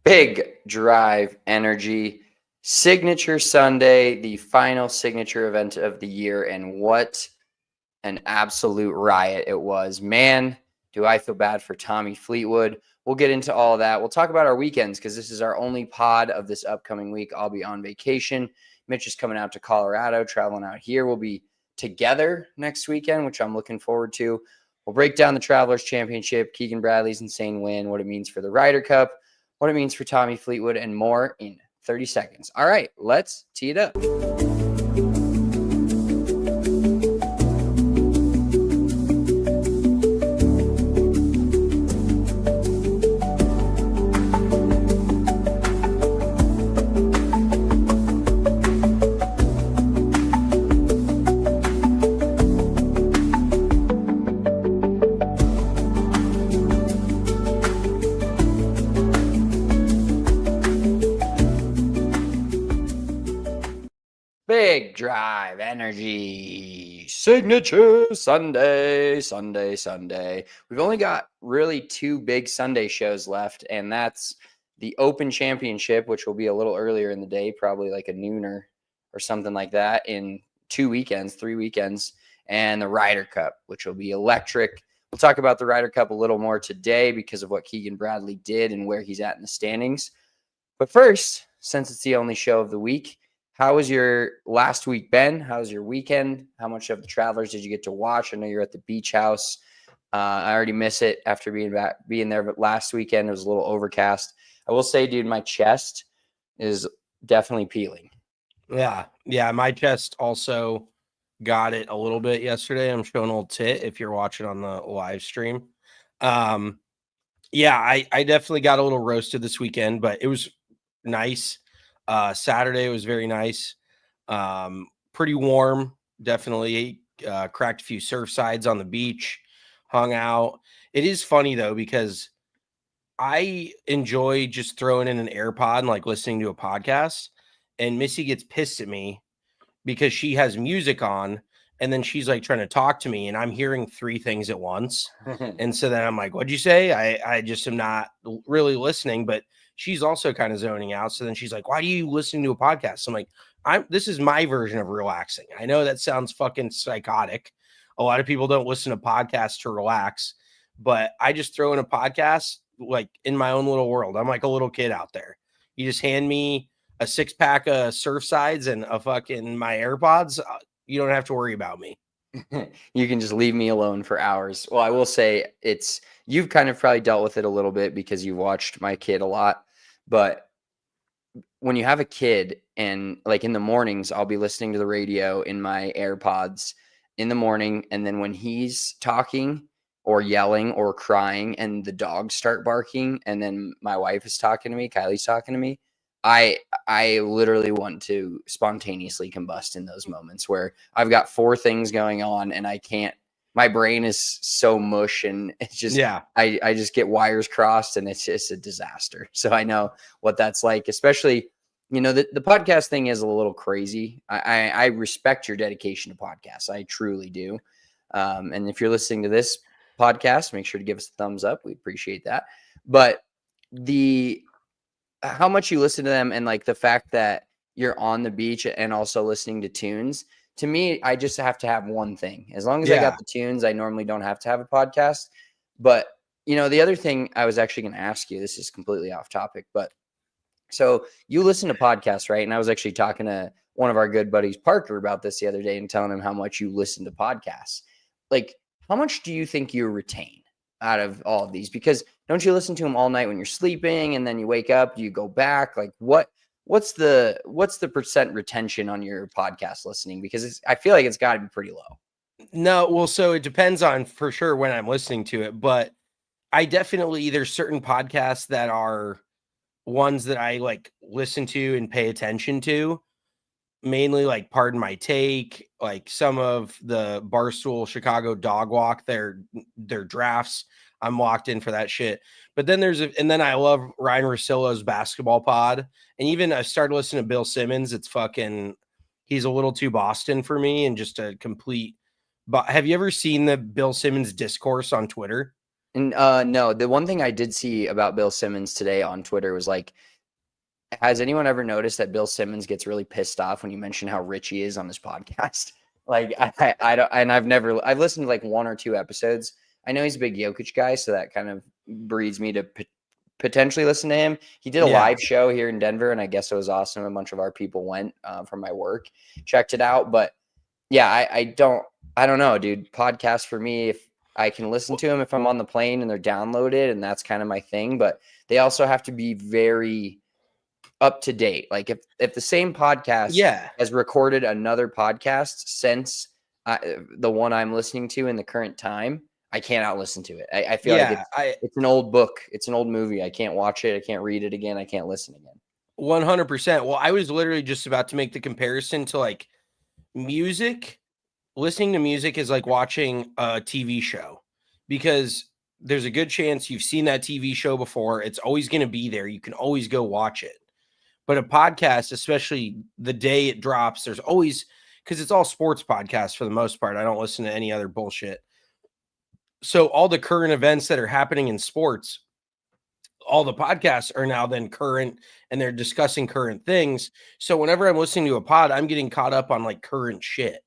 Big Drive Energy Signature Sunday, the final signature event of the year, and what an absolute riot it was. Man, do I feel bad for Tommy Fleetwood. We'll get into all of that. We'll talk about our weekends because this is our only pod of this upcoming week. I'll be on vacation. Mitch is coming out to Colorado, traveling out here. We'll be together next weekend, which I'm looking forward to. We'll break down the Travelers Championship, Keegan Bradley's insane win, what it means for the Ryder Cup, what it means for Tommy Fleetwood, and more in 30 seconds. All right, let's tee it up. Big Drive Energy Signature Sunday. We've only got really two big Sunday shows left, and that's the Open Championship, which will be a little earlier in the day, probably like a nooner or something like that in 3 weekends, and the Ryder Cup, which will be electric. We'll talk about the Ryder Cup a little more today because of what Keegan Bradley did and where he's at in the standings. But first, since it's the only show of the week, how was your last week, Ben? How was your weekend? How much of the Travelers did you get to watch? I know you're at the beach house. I already miss it after being there, but last weekend it was a little overcast. I will say, dude, my chest is definitely peeling. Yeah, my chest also got it a little bit yesterday. I'm showing a little tit if you're watching on the live stream. I definitely got a little roasted this weekend, but it was nice. Saturday was very nice. Pretty warm, definitely. Cracked a few surf sides on the beach, hung out. It is funny though, because I enjoy just throwing in an AirPod and like listening to a podcast, and Missy gets pissed at me because she has music on and then she's like trying to talk to me and I'm hearing 3 things at once. And so then I'm like, what'd you say? I just am not really listening, but she's also kind of zoning out. So then she's like, why do you listen to a podcast? So I'm like, this is my version of relaxing. I know that sounds fucking psychotic. A lot of people don't listen to podcasts to relax, but I just throw in a podcast like in my own little world. I'm like a little kid out there. You just hand me a 6-pack of Surfsides and a fucking my AirPods. You don't have to worry about me. You can just leave me alone for hours. Well, I will say you've kind of probably dealt with it a little bit because you watched my kid a lot, but when you have a kid and like in the mornings, I'll be listening to the radio in my AirPods in the morning. And then when he's talking or yelling or crying and the dogs start barking, and then my wife is talking to me, Kylie's talking to me, I literally want to spontaneously combust in those moments where I've got 4 things going on and I can't, my brain is so mush and it's just, I just get wires crossed and it's just a disaster. So I know what that's like, especially, the podcast thing is a little crazy. I respect your dedication to podcasts. I truly do. And if you're listening to this podcast, make sure to give us a thumbs up. We appreciate that. But how much you listen to them and like the fact that you're on the beach and also listening to tunes, to me, I just have to have one thing. As long as I got the tunes, I normally don't have to have a podcast. But, the other thing I was actually going to ask you, this is completely off topic, but so you listen to podcasts, right? And I was actually talking to one of our good buddies, Parker, about this the other day and telling him how much you listen to podcasts. Like, how much do you think you retain out of all of these? Because don't you listen to them all night when you're sleeping and then you wake up, you go back? Like what's the percent retention on your podcast listening? Because I feel like it's got to be pretty low. No, well, so it depends on for sure when I'm listening to it, but I definitely, there's certain podcasts that are ones that I like listen to and pay attention to, mainly like Pardon My Take, like some of the Barstool Chicago Dog Walk, their drafts. I'm locked in for that shit. But then and then I love Ryan Russillo's basketball pod. And even I started listening to Bill Simmons. It's he's a little too Boston for me and just a complete. But have you ever seen the Bill Simmons discourse on Twitter? And no, the one thing I did see about Bill Simmons today on Twitter was like, has anyone ever noticed that Bill Simmons gets really pissed off when you mention how rich he is on this podcast? Like I don't, and I've listened to like 1 or 2 episodes. I know he's a big Jokic guy, so that kind of breeds me to potentially listen to him. He did a live show here in Denver, and I guess it was awesome. A bunch of our people went from my work, checked it out. But yeah, I don't know, dude. Podcast for me, if I can listen to them if I'm on the plane and they're downloaded, and that's kind of my thing. But they also have to be very up to date. Like if the same podcast has recorded another podcast since the one I'm listening to in the current time, I cannot listen to it. I feel like it's an old book. It's an old movie. I can't watch it. I can't read it again. I can't listen again. 100%. Well, I was literally just about to make the comparison to like music. Listening to music is like watching a TV show, because there's a good chance you've seen that TV show before. It's always going to be there. You can always go watch it. But a podcast, especially the day it drops, there's always, because it's all sports podcasts for the most part. I don't listen to any other bullshit. So all the current events that are happening in sports, all the podcasts are now then current, and they're discussing current things. So whenever I'm listening to a pod, I'm getting caught up on like current shit.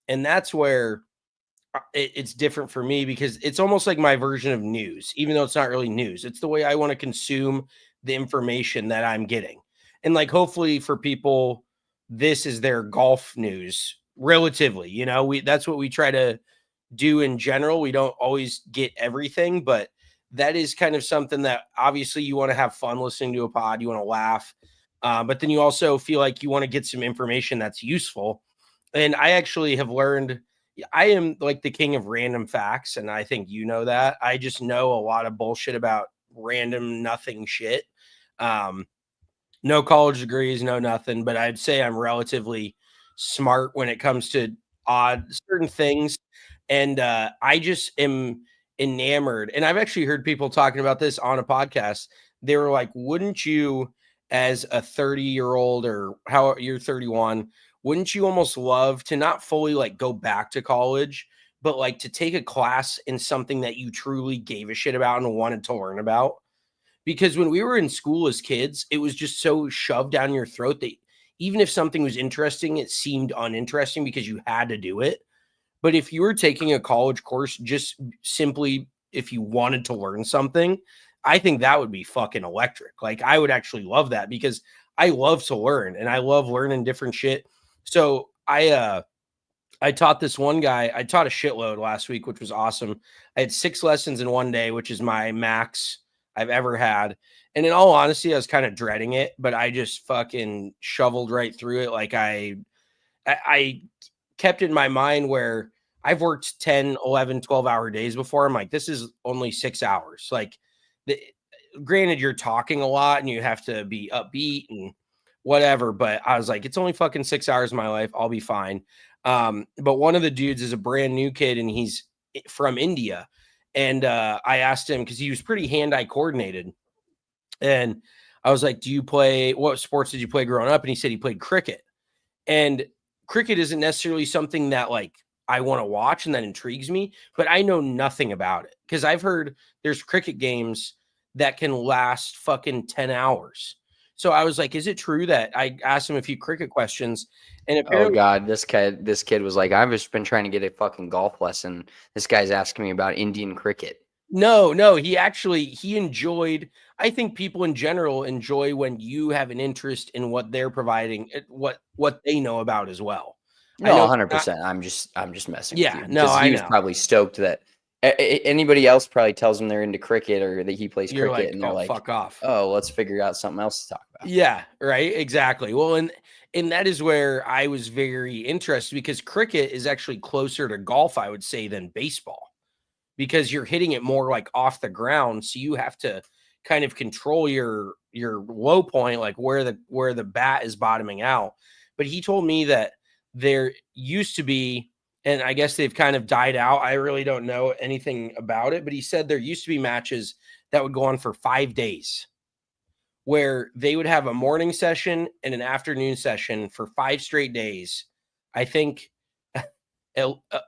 And that's where it's different for me, because it's almost like my version of news, even though it's not really news. It's the way I want to consume the information that I'm getting. And like, hopefully for people, this is their golf news relatively, you know, that's what we try to do in general. We don't always get everything, but that is kind of something that obviously you want to have fun listening to a pod. You want to laugh, but then you also feel like you want to get some information that's useful. And I actually have learned, I am like the king of random facts, and I think you know that. I just know a lot of bullshit about random nothing shit. No college degrees, no nothing, but I'd say I'm relatively smart when it comes to certain things. And I just am enamored. And I've actually heard people talking about this on a podcast. They were like, wouldn't you, as a 30-year-old, or how you're 31, wouldn't you almost love to not fully like go back to college, but like to take a class in something that you truly gave a shit about and wanted to learn about? Because when we were in school as kids, it was just so shoved down your throat that even if something was interesting, it seemed uninteresting because you had to do it. But if you were taking a college course just simply if you wanted to learn something, I think that would be fucking electric. Like, I would actually love that, because I love to learn and I love learning different shit. So I taught this one guy, I taught a shitload last week, which was awesome. I had 6 lessons in one day, which is my max I've ever had. And in all honesty, I was kind of dreading it, but I just fucking shoveled right through it. Like I kept it in my mind where I've worked 10, 11, 12-hour days before. I'm like, this is only 6 hours. Like, granted, you're talking a lot and you have to be upbeat and whatever, but I was like, it's only fucking 6 hours of my life. I'll be fine. But one of the dudes is a brand new kid, and he's from India. And I asked him, because he was pretty hand-eye coordinated. And I was like, what sports did you play growing up? And he said he played cricket. And cricket isn't necessarily something that like I want to watch and that intrigues me, but I know nothing about it, because I've heard there's cricket games that can last fucking 10 hours. So I was like, is it true that I asked him a few cricket questions? And apparently, oh God, this kid was like, I've just been trying to get a fucking golf lesson. This guy's asking me about Indian cricket. No, he enjoyed. I think people in general enjoy when you have an interest in what they're providing, what they know about as well. No, 100%. I'm just messing with you. No, he was probably stoked that anybody else probably tells him they're into cricket or that he plays cricket, like, and they're like, fuck off. Oh, let's figure out something else to talk about. Yeah, right. Exactly. Well, and that is where I was very interested, because cricket is actually closer to golf, I would say, than baseball, because you're hitting it more like off the ground. So you have to kind of control your low point, like where the bat is bottoming out. But he told me that there used to be, and I guess they've kind of died out. I really don't know anything about it, but he said there used to be matches that would go on for 5 days, where they would have a morning session and an afternoon session for 5 straight days. I think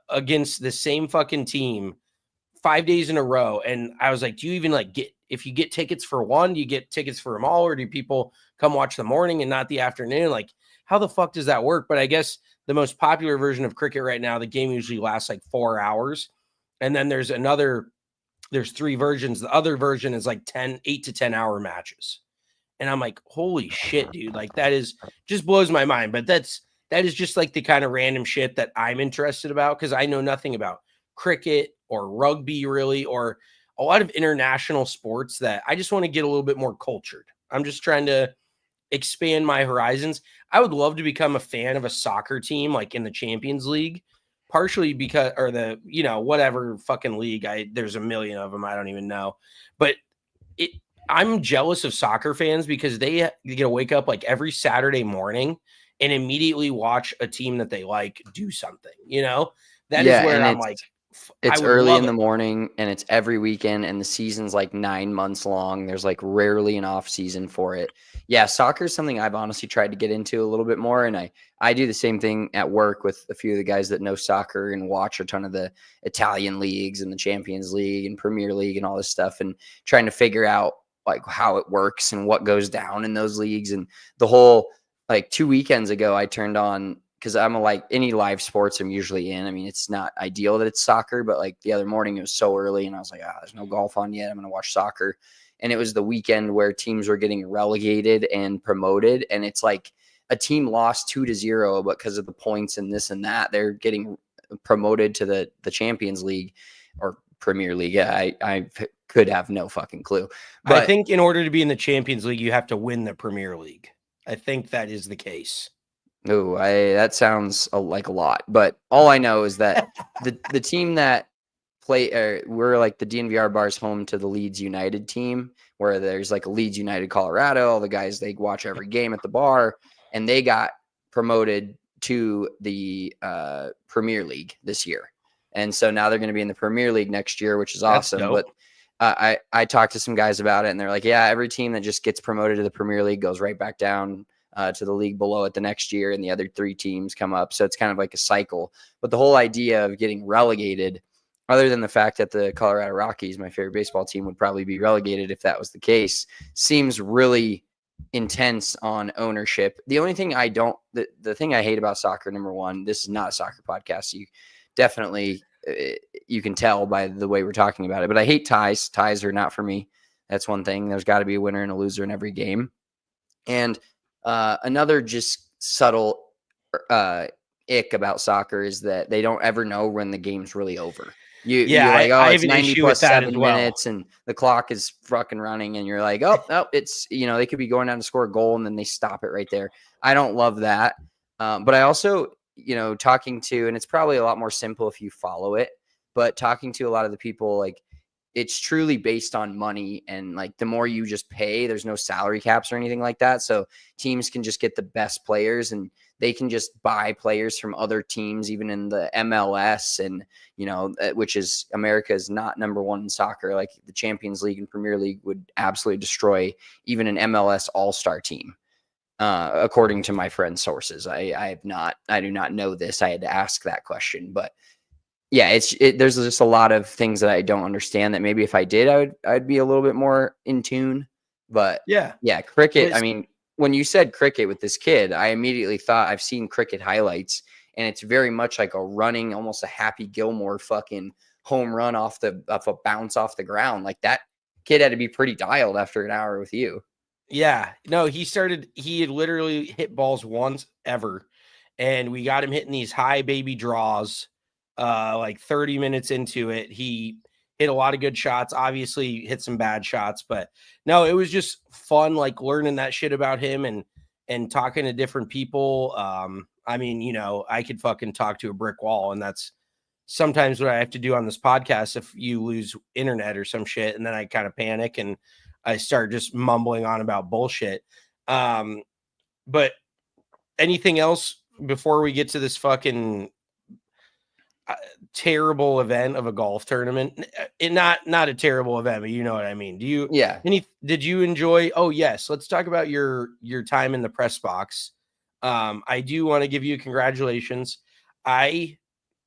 against the same fucking team 5 days in a row. And I was like, do you even like if you get tickets for one, do you get tickets for them all? Or do people come watch the morning and not the afternoon? Like, how the fuck does that work? But I guess the most popular version of cricket right now, the game usually lasts like 4 hours. And then there's 3 versions. The other version is like 8 to 10 hour matches. And I'm like, holy shit, dude. Like that is just blows my mind. But that is just like the kind of random shit that I'm interested about, because I know nothing about cricket or rugby really, or a lot of international sports that I just want to get a little bit more cultured. I'm just trying to expand my horizons. I would love to become a fan of a soccer team like in the Champions League, partially because, or the, whatever fucking league. There's a million of them. I don't even know. But I'm jealous of soccer fans because they get to wake up like every Saturday morning and immediately watch a team that they like do something, That is where I'm like, it's early in the morning and it's every weekend and the season's like 9 months long. There's like rarely an off season for it. Yeah, soccer is something I've honestly tried to get into a little bit more. And I do the same thing at work with a few of the guys that know soccer and watch a ton of the Italian leagues and the Champions League and Premier League and all this stuff, and trying to figure out like how it works and what goes down in those leagues. And the whole, like 2 weekends ago, I turned on, because I'm like any live sports I'm usually in. I mean, it's not ideal that it's soccer, but like the other morning it was so early and I was like, there's no golf on yet. I'm going to watch soccer. And it was the weekend where teams were getting relegated and promoted. And it's like a team lost 2-0, but because of the points and this and that, they're getting promoted to the Champions League or Premier League. Yeah, I could have no fucking clue. But I think in order to be in the Champions League, you have to win the Premier League. I think that is the case. Oh, that sounds like a lot. But all I know is that the team that we're like the DNVR bar's home to the Leeds United team, where there's like a Leeds United Colorado. All the guys, they watch every game at the bar, and they got promoted to the Premier League this year. And so now they're going to be in the Premier League next year, which is awesome. But I talked to some guys about it, and they're like, yeah, every team that just gets promoted to the Premier League goes right back down to the league below it the next year, and the other 3 teams come up. So it's kind of like a cycle. But the whole idea of getting relegated, other than the fact that the Colorado Rockies, my favorite baseball team, would probably be relegated if that was the case, seems really intense on ownership. The only thing the thing I hate about soccer, number one, this is not a soccer podcast. You definitely, you can tell by the way we're talking about it, but I hate ties. Ties are not for me. That's one thing. There's got to be a winner and a loser in every game. And another just subtle ick about soccer is that they don't ever know when the game's really over. You're like, it's 90 plus 7 minutes and the clock is fucking running, and you're like, oh, it's, they could be going down to score a goal and then they stop it right there. I don't love that. But I also, talking to, and it's probably a lot more simple if you follow it, but talking to a lot of the people, like, it's truly based on money, and like the more you just pay, there's no salary caps or anything like that. So teams can just get the best players, and they can just buy players from other teams, even in the MLS, and, which is, America is not number one in soccer. Like the Champions League and Premier League would absolutely destroy even an MLS all-star team. According to my friend's sources. I do not know this. I had to ask that question, but yeah, there's just a lot of things that I don't understand that maybe if I did, I'd be a little bit more in tune. But yeah, cricket. I mean, when you said cricket with this kid, I immediately thought, I've seen cricket highlights, and it's very much like a running, almost a Happy Gilmore fucking home run off a bounce off the ground. Like that kid had to be pretty dialed after an hour with you. Yeah, no, he had literally hit balls once ever, and we got him hitting these high baby draws. Like 30 minutes into it, he hit a lot of good shots, obviously hit some bad shots, but no, it was just fun, like learning that shit about him and talking to different people. I mean, I could fucking talk to a brick wall, and that's sometimes what I have to do on this podcast if you lose internet or some shit, and then I kind of panic and I start just mumbling on about bullshit. But anything else before we get to this fucking terrible event of a golf tournament? Not a terrible event, but you know what I mean. Did you enjoy? Oh yes. Let's talk about your time in the press box. I do want to give you congratulations. I've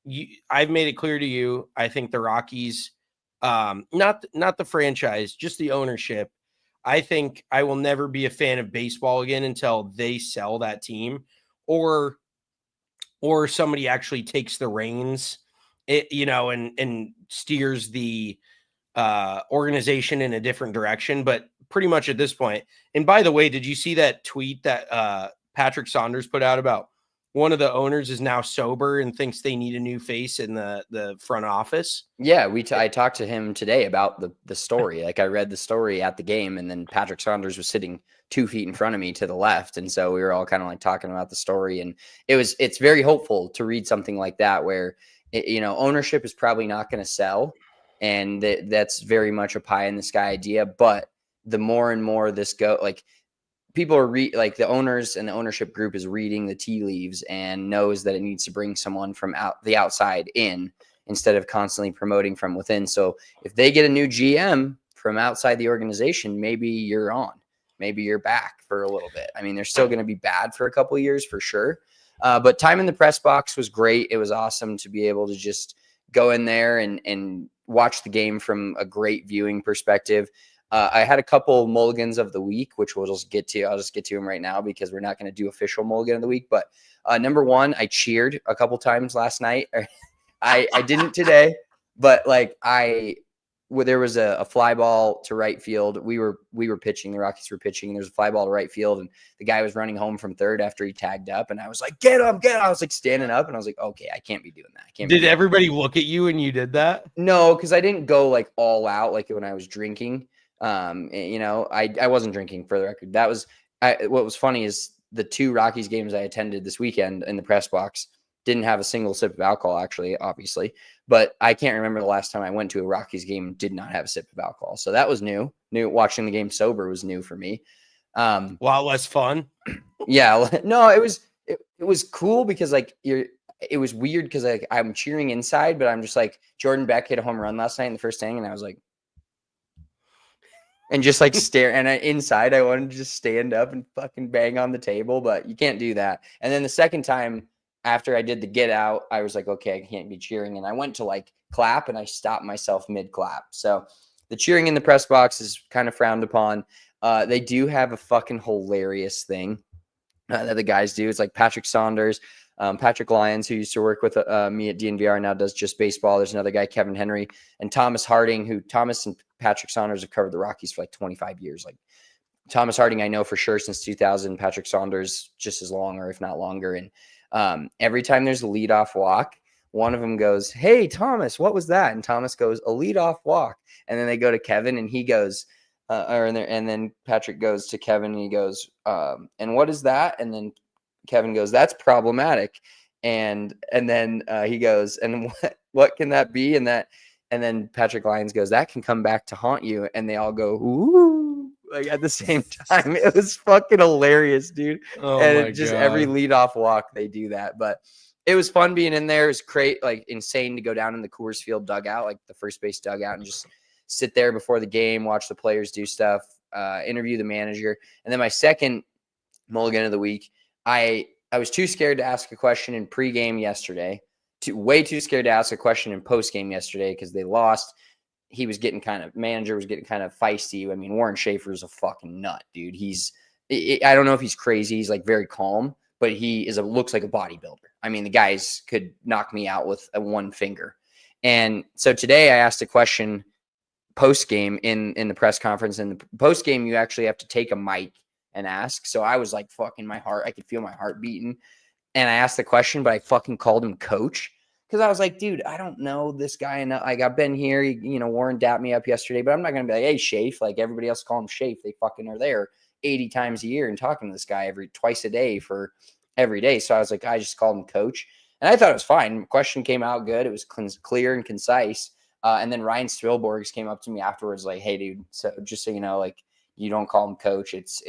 made it clear to you, I think the Rockies Not the franchise, just the ownership. I think I will never be a fan of baseball again until they sell that team, or somebody actually takes the reins, and steers the organization in a different direction. But pretty much at this point, and by the way, did you see that tweet that Patrick Saunders put out about one of the owners is now sober and thinks they need a new face in the front office? Yeah, I talked to him today about the story. Like I read the story at the game, and then Patrick Saunders was sitting 2 feet in front of me to the left, and so we were all kind of like talking about the story, and it's very hopeful to read something like that where ownership is probably not going to sell, and that's very much a pie in the sky idea. But the more and more this like people are like the owners and the ownership group is reading the tea leaves and knows that it needs to bring someone from the outside in instead of constantly promoting from within. So if they get a new GM from outside the organization, maybe you're on, maybe you're back for a little bit. I mean, they're still going to be bad for a couple of years for sure. But time in the press box was great. It was awesome to be able to just go in there and watch the game from a great viewing perspective. I had a couple mulligans of the week, which we'll just get to. I'll just get to them right now because we're not going to do official mulligan of the week. But number one, I cheered a couple times last night. I didn't today, but like there was a fly ball to right field. We were pitching. The Rockies were pitching. And there's a fly ball to right field, and the guy was running home from third after he tagged up, and I was like, "Get him, get him!" I was like standing up, and I was like, "Okay, I can't be doing that." Did everybody look at you when you did that? No, because I didn't go like all out like when I was drinking. I wasn't drinking, for the record. That was what was funny is the 2 Rockies games I attended this weekend in the press box didn't have a single sip of alcohol, actually, obviously. But I can't remember the last time I went to a Rockies game and did not have a sip of alcohol. So that was new. Watching the game sober was new for me. A lot less fun. Yeah. No, it was cool because like it was weird because like I'm cheering inside, but I'm just like Jordan Beck hit a home run last night in the first inning, and I was like, and just like stare. And inside, I wanted to just stand up and fucking bang on the table, but you can't do that. And then the second time after I did the get out, I was like, okay, I can't be cheering. And I went to like clap, and I stopped myself mid clap. So the cheering in the press box is kind of frowned upon. They do have a fucking hilarious thing that the guys do. It's like Patrick Saunders, Patrick Lyons, who used to work with me at DNVR, now does just baseball. There's another guy, Kevin Henry, and Thomas Harding, who Thomas and Patrick Saunders have covered the Rockies for like 25 years. Like Thomas Harding, I know for sure since 2000, Patrick Saunders just as long, or if not longer. And every time there's a leadoff walk, one of them goes, "Hey, Thomas, what was that?" And Thomas goes, "A leadoff walk." And then they go to Kevin, and he goes, and then Patrick goes to Kevin, and he goes, "And what is that?" And then Kevin goes, "That's problematic." And then he goes, "And what can that be?" And then Patrick Lyons goes, "That can come back to haunt you." And they all go, "Ooh," like at the same time. It was fucking hilarious, dude. Oh, and my just God. Every leadoff walk they do that. But it was fun being in there. It was great, like insane to go down in the Coors Field dugout, like the first base dugout, and just sit there before the game, watch the players do stuff, interview the manager. And then my second mulligan of the week, I was too scared to ask a question in pregame yesterday. Way too scared to ask a question in postgame yesterday because they lost. Manager was getting kind of feisty. I mean, Warren Schaefer's a fucking nut, dude. I don't know if he's crazy. He's like very calm, but he looks like a bodybuilder. I mean, the guys could knock me out with one finger. And so today I asked a question post game in the press conference. And the post game, you actually have to take a mic and ask. So I was like, fucking my heart. I could feel my heart beating. And I asked the question, but I fucking called him coach. Because I was like, dude, I don't know this guy enough. Like, I've been here. Warren dapped me up yesterday, but I'm not going to be like, "Hey, Shafe," like everybody else call him Shafe. They fucking are there 80 times a year and talking to this guy twice a day for every day. So I was like, I just called him coach. And I thought it was fine. The question came out good. It was clear and concise. And then Ryan Spilborghs came up to me afterwards like, "Hey, dude, so just so you know, like, you don't call him coach. It's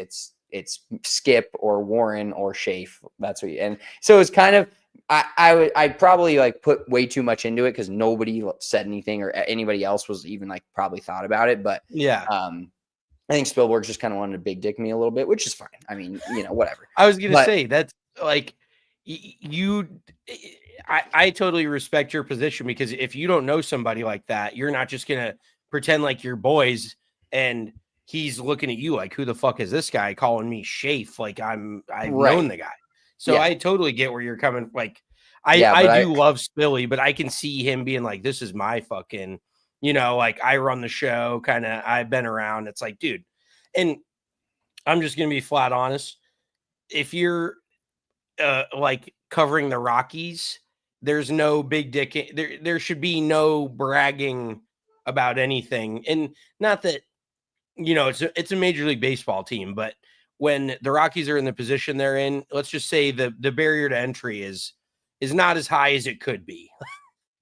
Skip or Warren or Shafe. That's what and so it's kind of, I probably like put way too much into it because nobody said anything or anybody else was even like probably thought about it. But yeah, I think Spielberg just kind of wanted to big dick me a little bit, which is fine. I mean, whatever. I was going to say that's like I totally respect your position, because if you don't know somebody like that, you're not just gonna pretend like you're boys and he's looking at you like, who the fuck is this guy calling me Shafe? Like I've known Right. the guy. So Yeah. I totally get where you're coming. Like Yeah, I but do love Spilly, but I can see him being like, this is my fucking, like I run the show, kind of I've been around. It's like, dude, and I'm just gonna be flat honest. If you're like covering the Rockies, there's no big dick. There should be no bragging about anything. And not that, it's a Major League Baseball team, but when the Rockies are in the position they're in, let's just say the barrier to entry is not as high as it could be.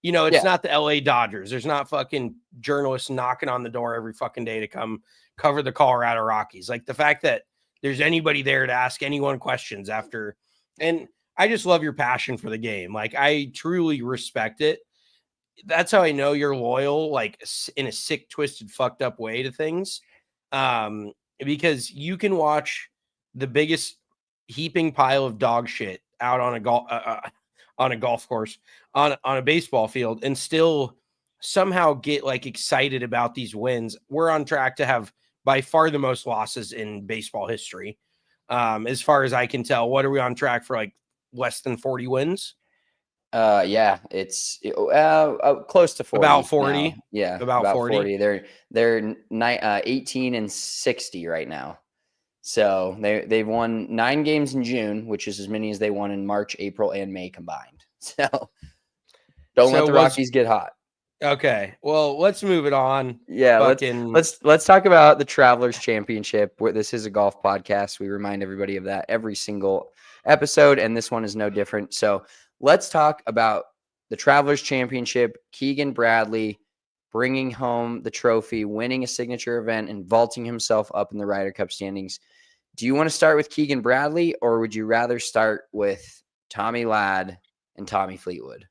It's yeah. not the LA Dodgers. There's not fucking journalists knocking on the door every fucking day to come cover the Colorado Rockies. Like, the fact that there's anybody there to ask anyone questions after, and I just love your passion for the game. Like, I truly respect it. That's how I know you're loyal, like in a sick, twisted, fucked up way to things. Because you can watch the biggest heaping pile of dog shit out on a golf course, on a baseball field, and still somehow get like excited about these wins. We're on track to have by far the most losses in baseball history. As far as I can tell, what are we on track for? Like less than 40 wins? Yeah, it's close to 40 About 40. now. Yeah, About about 40. 40. They're 18 and 60 right now. So they've won 9 games in June, which is as many as they won in March, April, and May combined. So don't let the Rockies get hot. Okay. Well, let's move it on. Yeah, Fucking let's talk about the Travelers Championship. Where this is a golf podcast. We remind everybody of that every single episode, and this one is no different. So let's talk about the Travelers Championship. Keegan Bradley bringing home the trophy, winning a signature event, and vaulting himself up in the Ryder Cup standings. Do you want to start with Keegan Bradley, or would you rather start with Tommy Ladd and Tommy Fleetwood?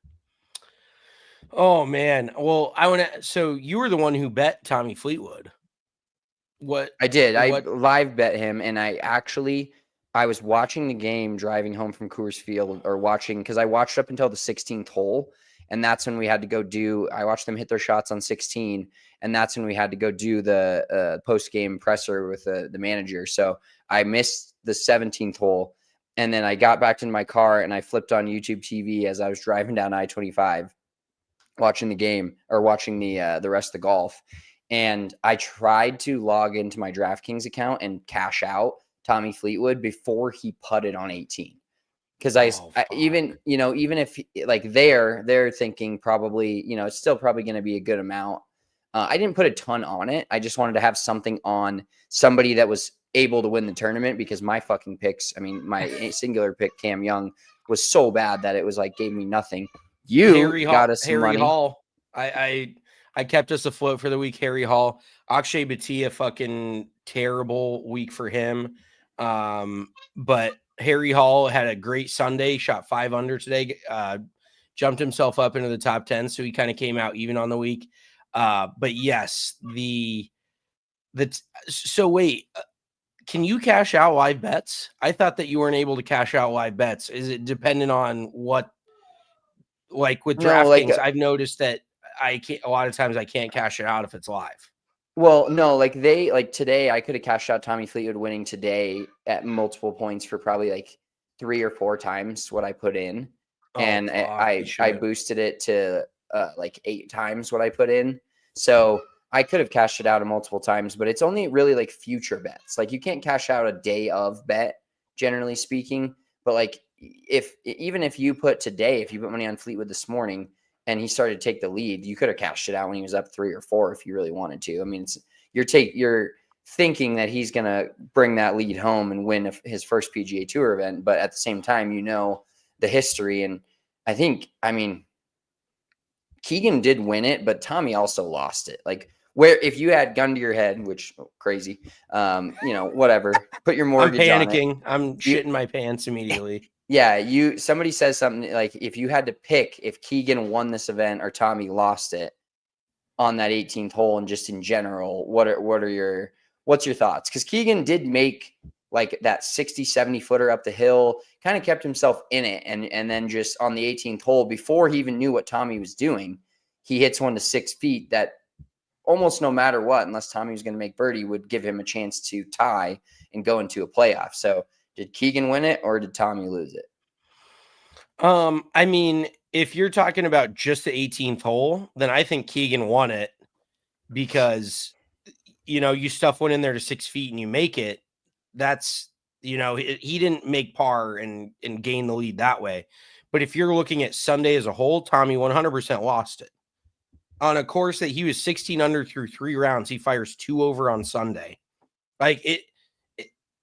Oh man. Well, so you were the one who bet Tommy Fleetwood. What I did. I what live bet him, and I was watching the game driving home from Coors Field, or watching, because I watched up until the 16th hole, and that's when we had to go I watched them hit their shots on 16, and that's when we had to go do the post-game presser with the manager. So I missed the 17th hole, and then I got back in my car, and I flipped on YouTube TV as I was driving down I-25, watching the game, or watching the rest of the golf. And I tried to log into my DraftKings account and cash out Tommy Fleetwood before he putted on 18. Because even if like they're thinking probably, it's still probably going to be a good amount. I didn't put a ton on it. I just wanted to have something on somebody that was able to win the tournament, because my fucking picks, my singular pick, Cam Young, was so bad that it was like gave me nothing. You got us some money. Hall. I kept us afloat for the week. Harry Hall, Akshay Bhatia, fucking terrible week for him. But Harry Hall had a great Sunday, shot 5 under today, jumped himself up into the top 10. So he kind of came out even on the week. But yes, so wait, can you cash out live bets? I thought that you weren't able to cash out live bets. Is it dependent on what? Like with DraftKings, I've noticed that a lot of times I can't cash it out if it's live. Well, no, like today I could have cashed out Tommy Fleetwood winning today at multiple points for probably like 3 or 4 times what I put in. And I boosted it to like 8 times what I put in. So I could have cashed it out multiple times, but it's only really like future bets. Like you can't cash out a day of bet, generally speaking. But like even if you put money on Fleetwood this morning and he started to take the lead, you could have cashed it out when he was up 3 or 4 if you really wanted to. I mean, you're thinking that he's going to bring that lead home and win his first PGA Tour event, but at the same time, the history. And Keegan did win it, but Tommy also lost it. Like, where if you had gun to your head, which crazy, whatever, put your mortgage on it. I'm panicking. I'm shitting my pants immediately. Yeah, somebody says something like, if you had to pick if Keegan won this event or Tommy lost it on that 18th hole, and just in general, what's your thoughts? Because Keegan did make like that 60, 70 footer up the hill, kind of kept himself in it. And then just on the 18th hole, before he even knew what Tommy was doing, he hits one to 6 feet that almost no matter what, unless Tommy was going to make birdie, would give him a chance to tie and go into a playoff. So did Keegan win it or did Tommy lose it? I mean, if you're talking about just the 18th hole, then I think Keegan won it because, you stuff one in there to 6 feet and you make it. That's, he didn't make par and gain the lead that way. But if you're looking at Sunday as a whole, Tommy 100% lost it. On a course that he was 16 under through 3 rounds, he fires 2 over on Sunday. Like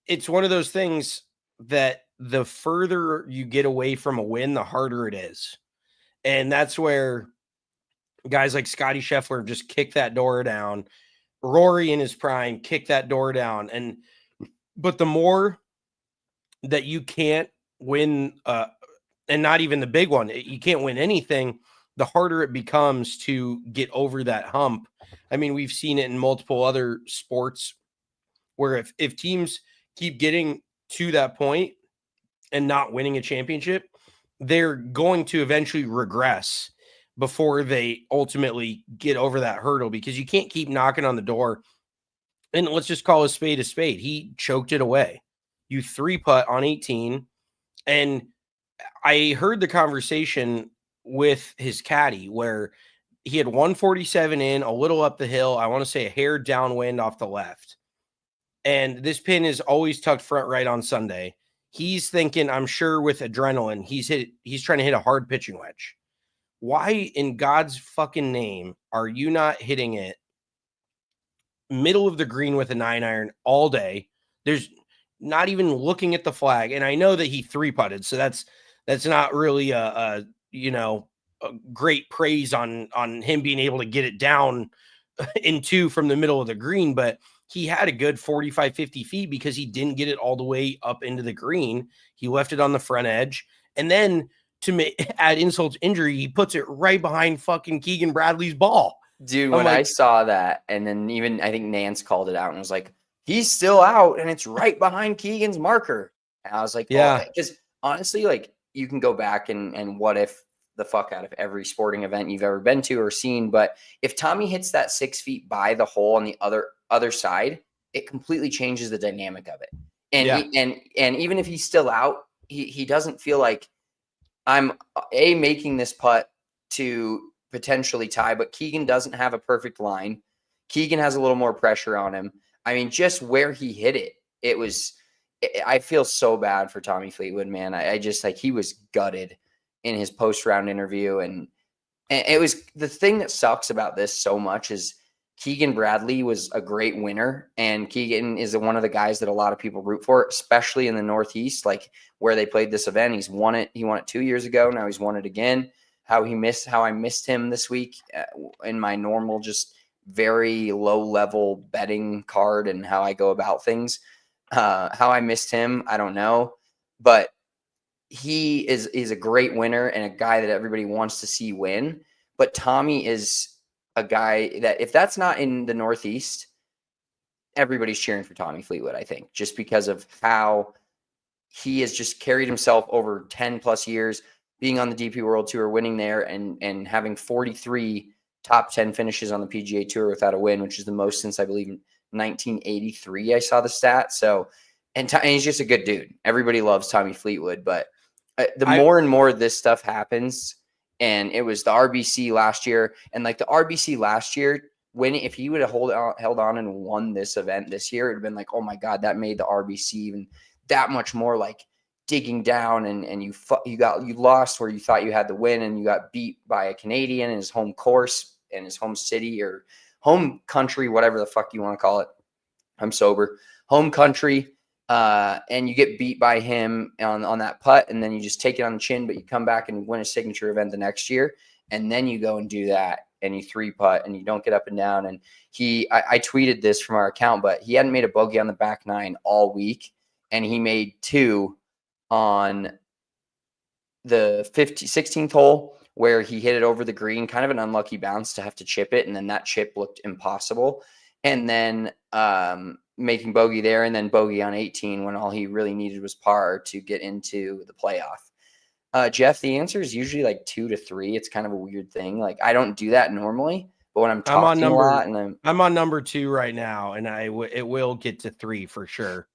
it's one of those things that the further you get away from a win, the harder it is. And that's where guys like Scotty Scheffler just kick that door down. Rory in his prime kick that door down. But the more that you can't win, and not even the big one, you can't win anything, the harder it becomes to get over that hump. I mean, we've seen it in multiple other sports where if teams keep getting to that point and not winning a championship, they're going to eventually regress before they ultimately get over that hurdle, because you can't keep knocking on the door. And let's just call a spade a spade. He choked it away. You 3-putt on 18. And I heard the conversation with his caddy where he had 147 in, a little up the hill. I want to say a hair downwind off the left. And this pin is always tucked front right on Sunday. He's thinking, I'm sure with adrenaline, he's trying to hit a hard pitching wedge. Why in God's fucking name are you not hitting it middle of the green with a 9-iron all day? There's not even looking at the flag. And I know that he 3-putted, so that's not really a great praise on him being able to get it down in 2 from the middle of the green, but he had a good 45, 50 feet because he didn't get it all the way up into the green. He left it on the front edge. And then to add insult to injury, he puts it right behind fucking Keegan Bradley's ball. Dude, when I saw that, and then even I think Nance called it out and was like, he's still out and it's right behind Keegan's marker. And I was like, yeah, because honestly, like, you can go back and what if the fuck out of every sporting event you've ever been to or seen. But if Tommy hits that 6 feet by the hole on the other side, it completely changes the dynamic of it. And and even if he's still out, he doesn't feel like I'm making this putt to potentially tie, but Keegan doesn't have a perfect line. Keegan has a little more pressure on him. I mean, just where he hit it, I feel so bad for Tommy Fleetwood, man. I just, like, he was gutted in his post-round interview. And it was the thing that sucks about this so much is Keegan Bradley was a great winner. And Keegan is one of the guys that a lot of people root for, especially in the Northeast, like where they played this event. He's won it. He won it 2 years ago. Now he's won it again. How I missed him this week in my normal, just very low level betting card and how I go about things. How I missed him, I don't know, but he is a great winner and a guy that everybody wants to see win. But Tommy is a guy that if that's not in the Northeast, everybody's cheering for Tommy Fleetwood, I think, just because of how he has just carried himself over 10 plus years, being on the DP World Tour, winning there and having 43 top 10 finishes on the PGA Tour without a win, which is the most since I believe 1983. I saw the stat. So, and he's just a good dude. Everybody loves Tommy Fleetwood, but more and more this stuff happens. And it was the RBC last year, and like the RBC last year, if he would have held on and won this event this year, it'd have been like, oh my God, that made the RBC even that much more like digging down, and you lost where you thought you had the win, and you got beat by a Canadian in his home course in his home city or home country, whatever the fuck you want to call it. I'm sober. Home country. And you get beat by him on that putt, and then you just take it on the chin, but you come back and win a signature event the next year. And then you go and do that and you 3-putt and you don't get up and down. And I tweeted this from our account, but he hadn't made a bogey on the back 9 all week. And he made 2 on the 16th hole where he hit it over the green, kind of an unlucky bounce to have to chip it. And then that chip looked impossible. And then making bogey there and then bogey on 18 when all he really needed was par to get into the playoff. Jeff, the answer is usually like 2 to 3. It's kind of a weird thing. Like I don't do that normally, but when I'm talking a lot and I'm on number 2 right now, and it will get to 3 for sure.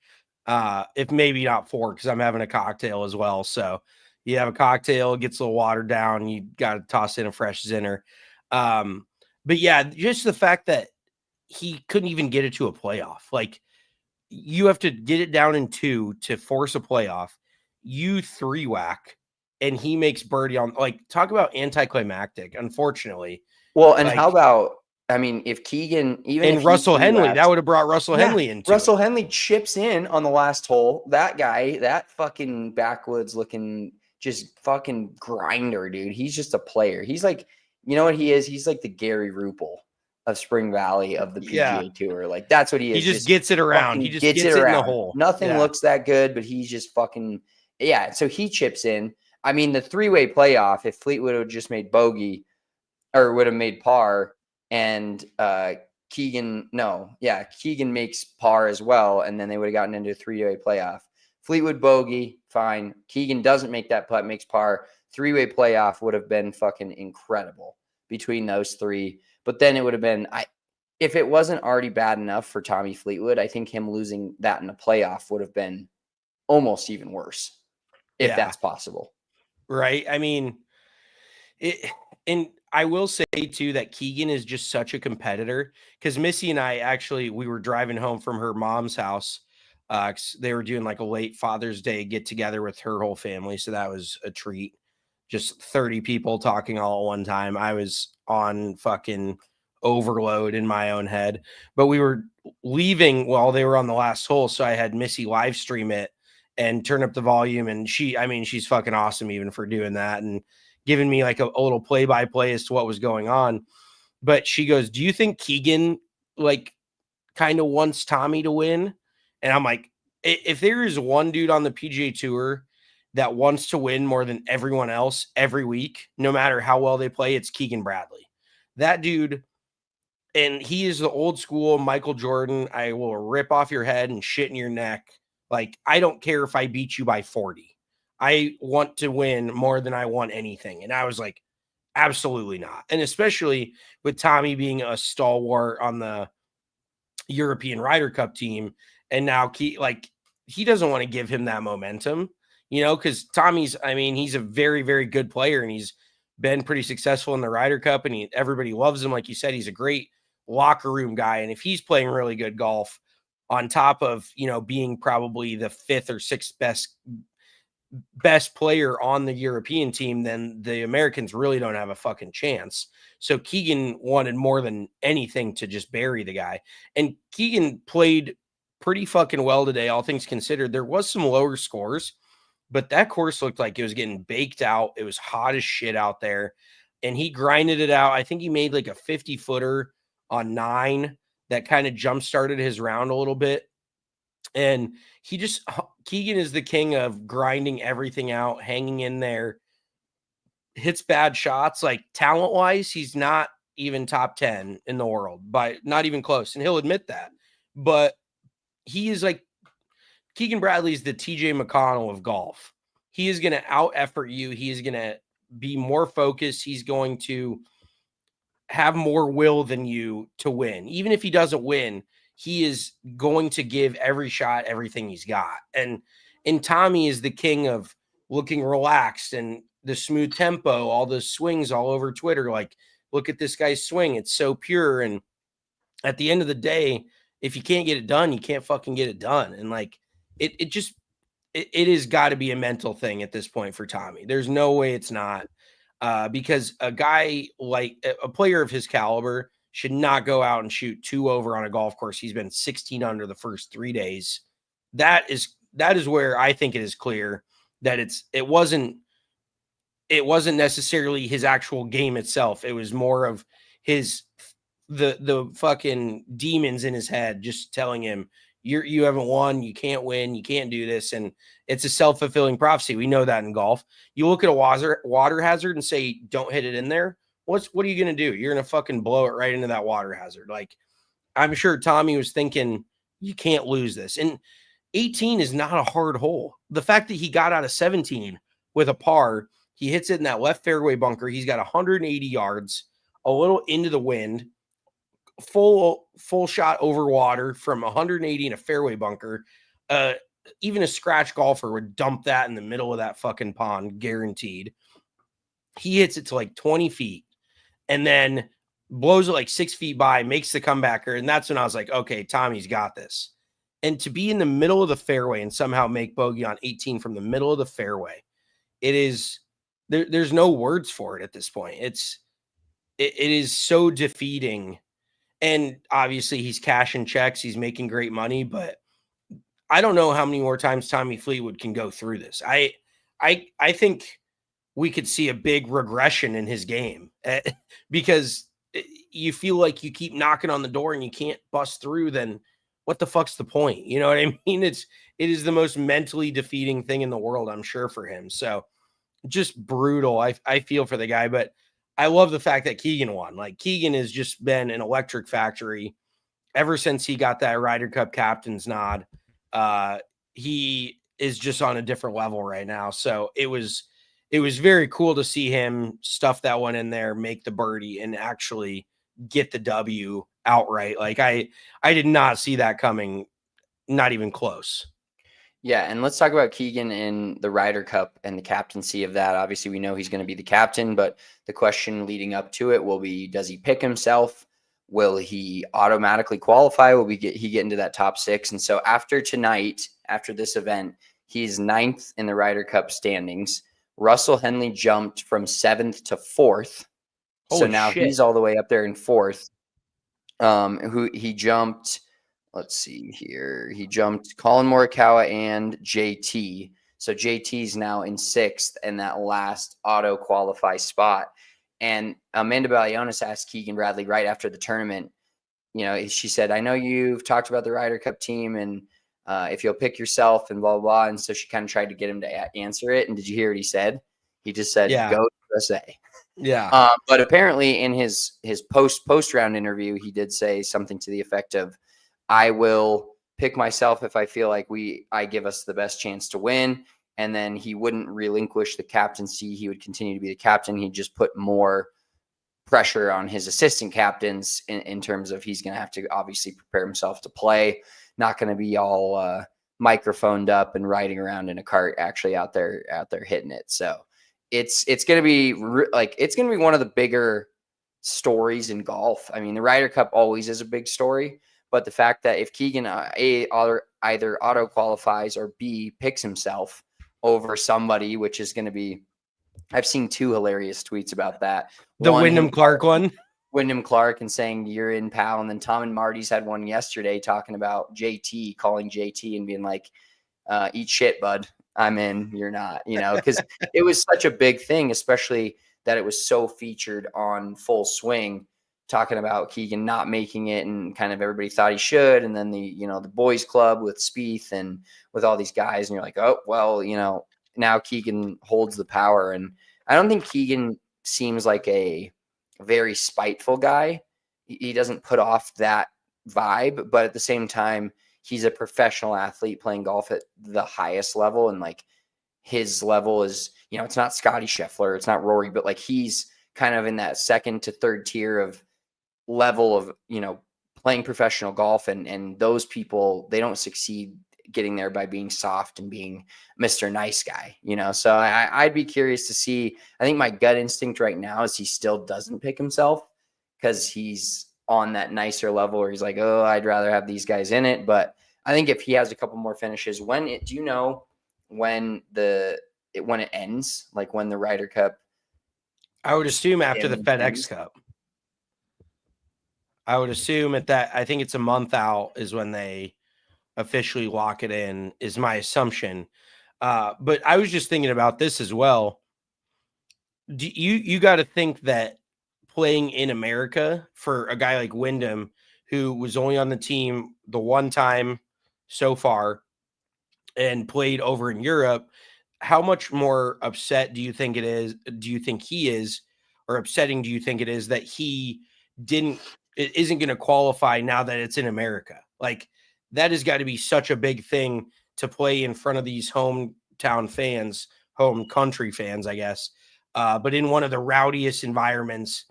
If maybe not 4, because I'm having a cocktail as well. So you have a cocktail, it gets a little watered down, you got to toss in a fresh Zinner. But yeah, just the fact that he couldn't even get it to a playoff. Like you have to get it down in 2 to force a playoff. You 3-whack, and he makes birdie on, like, talk about anticlimactic, unfortunately. well, and Like, how about, I mean, if Keegan, even and if Russell Henley, relapsed, that would have brought Russell Henley into Russell it. Henley chips in on the last hole. That guy, that fucking backwoods looking, just fucking grinder, dude. He's just a player. He's like, you know what he is? He's like the Gary Rupel of Spring Valley of the PGA Tour. Like that's what he is. He just gets it around. He just gets it in the hole. Nothing looks that good, but he's just fucking, yeah. So he chips in. I mean, the 3-way playoff, if Fleetwood would have just made bogey or would have made par and Keegan makes par as well, and then they would have gotten into a 3-way playoff. Fleetwood bogey, fine. Keegan doesn't make that putt, makes par. 3-way playoff would have been fucking incredible between those three. But then it would have been, if it wasn't already bad enough for Tommy Fleetwood, I think him losing that in the playoff would have been almost even worse, if that's possible. Right. I mean, and I will say too that Keegan is just such a competitor, because Missy and I actually, we were driving home from her mom's house. They were doing like a late Father's Day get together with her whole family. So that was a treat. Just 30 people talking all at one time. I was on fucking overload in my own head, but we were leaving while they were on the last hole. So I had Missy live stream it and turn up the volume. And she's fucking awesome even for doing that and giving me like a little play-by-play as to what was going on. But she goes, do you think Keegan like kind of wants Tommy to win? And I'm like, if there is one dude on the PGA Tour that wants to win more than everyone else every week, no matter how well they play, it's Keegan Bradley. That dude, and he is the old school Michael Jordan. I will rip off your head and shit in your neck. Like, I don't care if I beat you by 40. I want to win more than I want anything. And I was like, absolutely not. And especially with Tommy being a stalwart on the European Ryder Cup team. And now he doesn't want to give him that momentum, because Tommy's, I mean, he's a very, very good player and he's been pretty successful in the Ryder Cup and everybody loves him. Like you said, he's a great locker room guy. And if he's playing really good golf on top of, being probably the 5th or 6th best player on the European team, then the Americans really don't have a fucking chance. So Keegan wanted more than anything to just bury the guy. And Keegan played pretty fucking well today, all things considered. There was some lower scores, but that course looked like it was getting baked out. It was hot as shit out there. And he grinded it out. I think he made like a 50-footer on 9 that kind of jump-started his round a little bit. And Keegan is the king of grinding everything out, hanging in there, hits bad shots. Like talent-wise, he's not even top 10 in the world, but not even close. And he'll admit that. But he is like, Keegan Bradley is the TJ McConnell of golf. He is going to out-effort you. He is going to be more focused. He's going to have more will than you to win. Even if he doesn't win, he is going to give every shot everything he's got. And Tommy is the king of looking relaxed and the smooth tempo, all the swings all over Twitter. Like, look at this guy's swing. It's so pure. And at the end of the day, if you can't get it done, you can't fucking get it done. And like, it has got to be a mental thing at this point for Tommy. There's no way it's not, because a guy like a player of his caliber should not go out and shoot 2 over on a golf course. He's been 16 under the first 3 days. That is where I think it is clear that it wasn't necessarily his actual game itself. It was more of the fucking demons in his head just telling him, you haven't won, you can't win, you can't do this. And it's a self-fulfilling prophecy. We know that in golf. You look at a water hazard and say, don't hit it in there. What are you going to do? You're going to fucking blow it right into that water hazard. Like, I'm sure Tommy was thinking, you can't lose this. And 18 is not a hard hole. The fact that he got out of 17 with a par, he hits it in that left fairway bunker. He's got 180 yards, a little into the wind, full shot over water from 180 in a fairway bunker. Even a scratch golfer would dump that in the middle of that fucking pond, guaranteed. He hits it to like 20 feet and then blows it like 6 feet by, makes the comebacker. And that's when I was like, okay, Tommy's got this. And to be in the middle of the fairway and somehow make bogey on 18 from the middle of the fairway, it is there's no words for it at this point. It is so defeating. And obviously he's cashing checks, he's making great money, but I don't know how many more times Tommy Fleetwood can go through this. I think we could see a big regression in his game because you feel like you keep knocking on the door and you can't bust through. Then what the fuck's the point? You know what I mean? It is the most mentally defeating thing in the world, I'm sure, for him. So just brutal. I feel for the guy, but I love the fact that Keegan won. Like, Keegan has just been an electric factory ever since he got that Ryder Cup captain's nod. He is just on a different level right now. So it was very cool to see him stuff that one in there, make the birdie, and actually get the W outright. Like, I did not see that coming, not even close. Yeah, and let's talk about Keegan in the Ryder Cup and the captaincy of that. Obviously, we know he's going to be the captain, but the question leading up to it will be, does he pick himself? Will he automatically qualify? Will he get into that top 6? And so after tonight, after this event, he's 9th in the Ryder Cup standings. Russell Henley jumped from 7th to 4th. So now he's all the way up there in 4th. Who he jumped... Let's see here. He jumped Colin Morikawa and JT. So JT's now in 6th in that last auto qualify spot. And Amanda Balionis asked Keegan Bradley right after the tournament, she said, I know you've talked about the Ryder Cup team and if you'll pick yourself and blah, blah, blah. And so she kind of tried to get him to answer it. And did you hear what he said? He just said, go USA. Yeah. But apparently in his post round interview, he did say something to the effect of, I will pick myself if I feel like I give us the best chance to win. And then he wouldn't relinquish the captaincy. He would continue to be the captain. He'd just put more pressure on his assistant captains in terms of he's going to have to obviously prepare himself to play. Not going to be all microphoned up and riding around in a cart, actually out there hitting it. So it's going to be it's going to be one of the bigger stories in golf. I mean, the Ryder Cup always is a big story. But the fact that if Keegan either auto qualifies or B picks himself over somebody, which is going to be, I've seen 2 hilarious tweets about that. The Wyndham Clark one. Wyndham Clark and saying you're in, pal. And then Tom and Marty's had one yesterday talking about JT, calling JT and being like, eat shit, bud. I'm in, you're not, because it was such a big thing, especially that it was so featured on Full Swing, talking about Keegan not making it and kind of everybody thought he should. And then the boys club with Spieth and with all these guys. And you're like, oh, well, now Keegan holds the power. And I don't think Keegan seems like a very spiteful guy. He doesn't put off that vibe, but at the same time, he's a professional athlete playing golf at the highest level. And like his level is, it's not Scotty Scheffler, it's not Rory, but like he's kind of in that 2nd to 3rd tier of level of playing professional golf, and those people, they don't succeed getting there by being soft and being Mr. Nice Guy, so I'd be curious to see. I think my gut instinct right now is he still doesn't pick himself because he's on that nicer level where he's like, oh, I'd rather have these guys in it. But I think if he has a couple more finishes, when it ends, like when the Ryder Cup, I would assume after the FedEx Cup. I would assume I think it's a month out is when they officially lock it in, is my assumption. But I was just thinking about this as well. You got to think that playing in America for a guy like Wyndham, who was only on the team the one time so far and played over in Europe, how much more upset do you think it is? Do you think he is, or upsetting do you think it is that he isn't going to qualify now that it's in America? Like, that has got to be such a big thing to play in front of these hometown fans, home country fans, I guess. But in one of the rowdiest environments,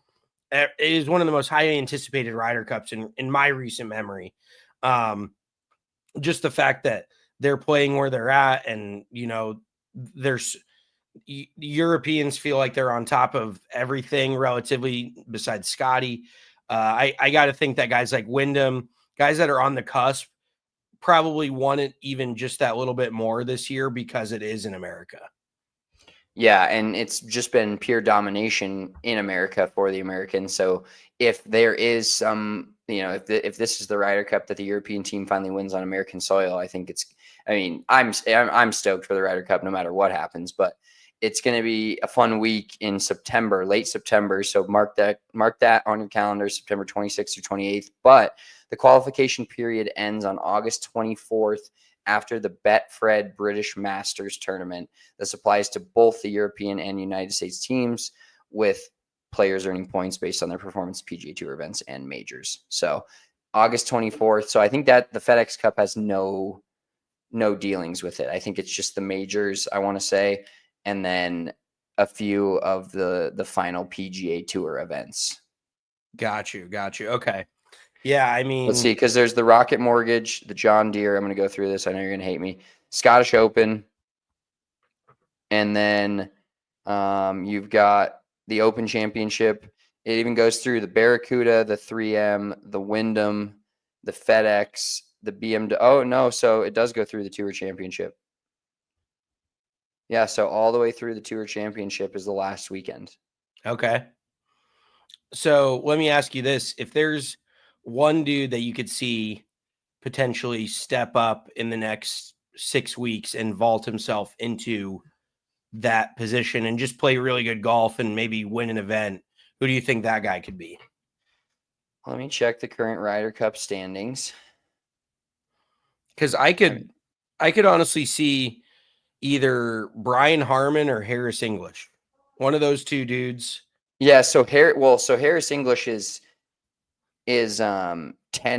it is one of the most highly anticipated Ryder Cups in my recent memory. Just the fact that they're playing where they're at, and there's Europeans feel like they're on top of everything relatively besides Scotty. I got to think that guys like Wyndham, guys that are on the cusp, probably want it even just that little bit more this year because it is in America. Yeah, and it's just been pure domination in America for the Americans. So if there is some, if this is the Ryder Cup that the European team finally wins on American soil, I think I'm stoked for the Ryder Cup no matter what happens. But it's going to be a fun week in September, late September. So mark that on your calendar, September 26th through 28th. But the qualification period ends on August 24th after the Betfred British Masters tournament. This applies to both the European and United States teams, with players earning points based on their performance at PGA Tour events and majors. So August 24th. So I think that the FedEx Cup has no dealings with it. I think it's just the majors, I want to say, and then a few of the final PGA Tour events. Got you. Okay. Yeah, I mean, let's see, because there's the Rocket Mortgage, the John Deere. I'm going to go through this. I know you're going to hate me. Scottish Open. And then you've got the Open Championship. It even goes through the Barracuda, the 3M, the Wyndham, the FedEx, the BMW. Oh, no. So it does go through the Tour Championship. Yeah, so all the way through the Tour Championship is the last weekend. Okay. So let me ask you this. If there's one dude that you could see potentially step up in the next 6 weeks and vault himself into that position and just play really good golf and maybe win an event, who do you think that guy could be? Let me check the current Ryder Cup standings. Because I could honestly see either Brian Harmon or Harris English. One of those two dudes. Yeah, so Harris English is 10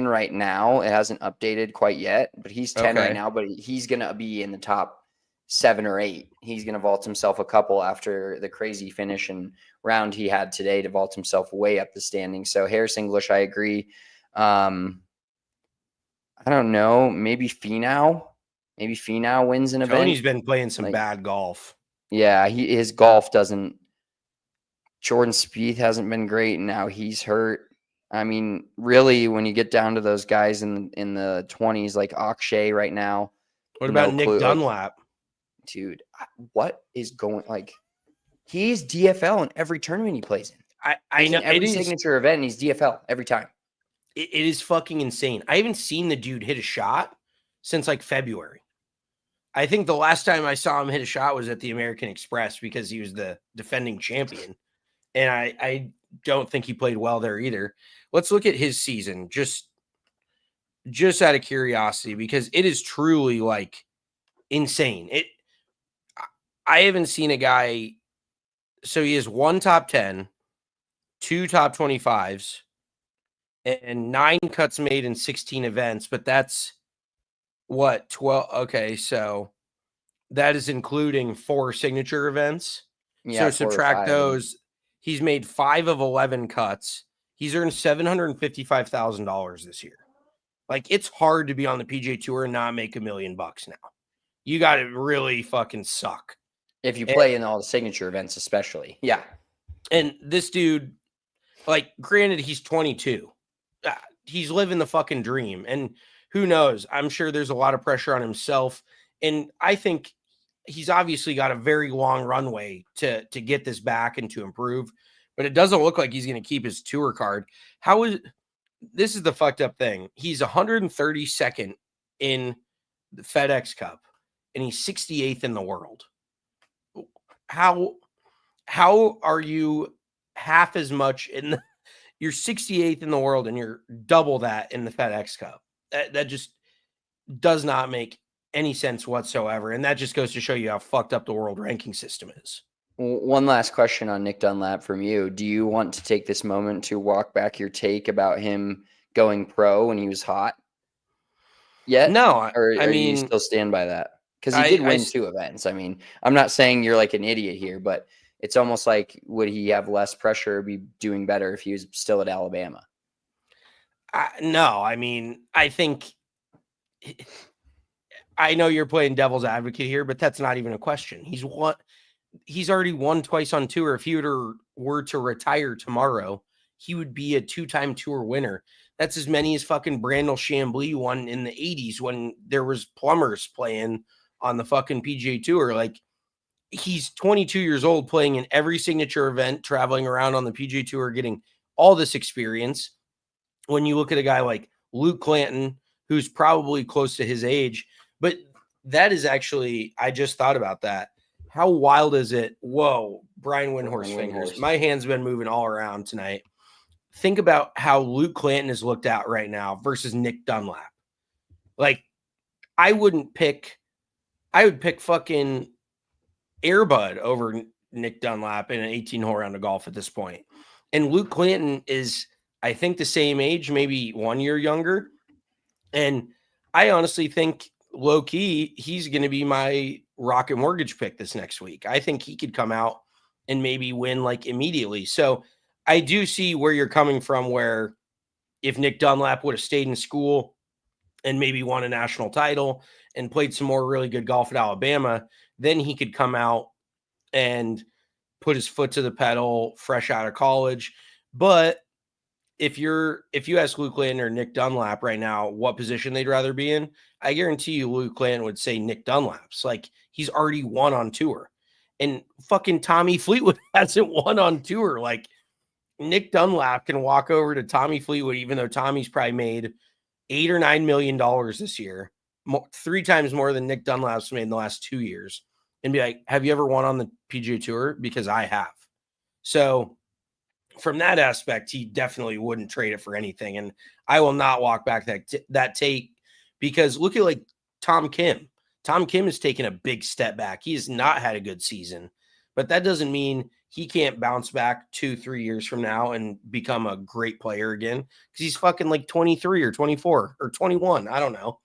right now. It hasn't updated quite yet, but he's 10 right now, but he's going to be in the top 7 or 8. He's going to vault himself a couple after the crazy finish and round he had today to vault himself way up the standings. So Harris English, I agree. I don't know. Maybe Finau wins an event. Tony's been playing some bad golf. Yeah, his golf doesn't. Jordan Spieth hasn't been great, and now he's hurt. I mean, really, when you get down to those guys in the 20s, like Akshay right now. What about Nick Dunlap? Dude, what is going he's DFL in every tournament he plays in. I know every signature event, and he's DFL every time. It is fucking insane. I haven't seen the dude hit a shot since like February. I think the last time I saw him hit a shot was at the American Express because he was the defending champion. And I don't think he played well there either. Let's look at his season just out of curiosity, because it is truly like insane. I haven't seen a guy. So he has 1 top 10, 2 top 25s, and 9 cuts made in 16 events. But that's what, 12? Okay, so that is including 4 signature events. Yeah, so subtract those. He's made 5 of 11 cuts. He's earned $755,000 this year. Like, it's hard to be on the PGA Tour and not make $1 million now. You got to really fucking suck. If you play in all the signature events, especially. Yeah. And this dude, like, granted, he's 22. He's living the fucking dream. And who knows? I'm sure there's a lot of pressure on himself. And I think he's obviously got a very long runway to get this back and to improve. But it doesn't look like he's going to keep his tour card. This is the fucked up thing. He's 132nd in the FedEx Cup, and he's 68th in the world. How are you half as much you're 68th in the world and you're double that in the FedEx Cup? That just does not make any sense whatsoever. And that just goes to show you how fucked up the world ranking system is. One last question on Nick Dunlap from you. Do you want to take this moment to walk back your take about him going pro when he was hot? yet? No, Or I do you mean, still stand by that? Because he I, did I win 2 events. I mean, I'm not saying you're like an idiot here, but it's almost like would he have less pressure or be doing better if he was still at Alabama? no, I mean, I think I know you're playing devil's advocate here, but that's not even a question. He's already won twice on tour. If he were to retire tomorrow, he would be a 2-time tour winner. That's as many as fucking Brandel Chambly won in the 80s when there was plumbers playing on the fucking PGA Tour. Like, he's 22 years old playing in every signature event, traveling around on the PGA Tour, getting all this experience. When you look at a guy like Luke Clanton, who's probably close to his age, but that is actually, I just thought about that. How wild is it? Whoa, Brian Windhorse fingers. My hand's been moving all around tonight. Think about how Luke Clanton is looked at right now versus Nick Dunlap. Like, I would pick fucking Airbud over Nick Dunlap in an 18-hole round of golf at this point. And Luke Clanton is, I think, the same age, maybe 1 year younger. And I honestly think, low key, he's going to be my Rocket Mortgage pick this next week. I think he could come out and maybe win like immediately. So I do see where you're coming from, where if Nick Dunlap would have stayed in school and maybe won a national title and played some more really good golf at Alabama, then he could come out and put his foot to the pedal fresh out of college. But if you ask Luke Clanton or Nick Dunlap right now what position they'd rather be in, I guarantee you Luke Clanton would say Nick Dunlap's. Like, he's already won on tour. And fucking Tommy Fleetwood hasn't won on tour. Like, Nick Dunlap can walk over to Tommy Fleetwood, even though Tommy's probably made $8 or $9 million this year, 3 times more than Nick Dunlap's made in the last 2 years, and be like, have you ever won on the PGA Tour? Because I have. So from that aspect, he definitely wouldn't trade it for anything. And I will not walk back that take, because look at like Tom Kim. Tom Kim has taken a big step back. He has not had a good season, but that doesn't mean he can't bounce back 2-3 years from now and become a great player again, because he's fucking like 23 or 24 or 21. I don't know.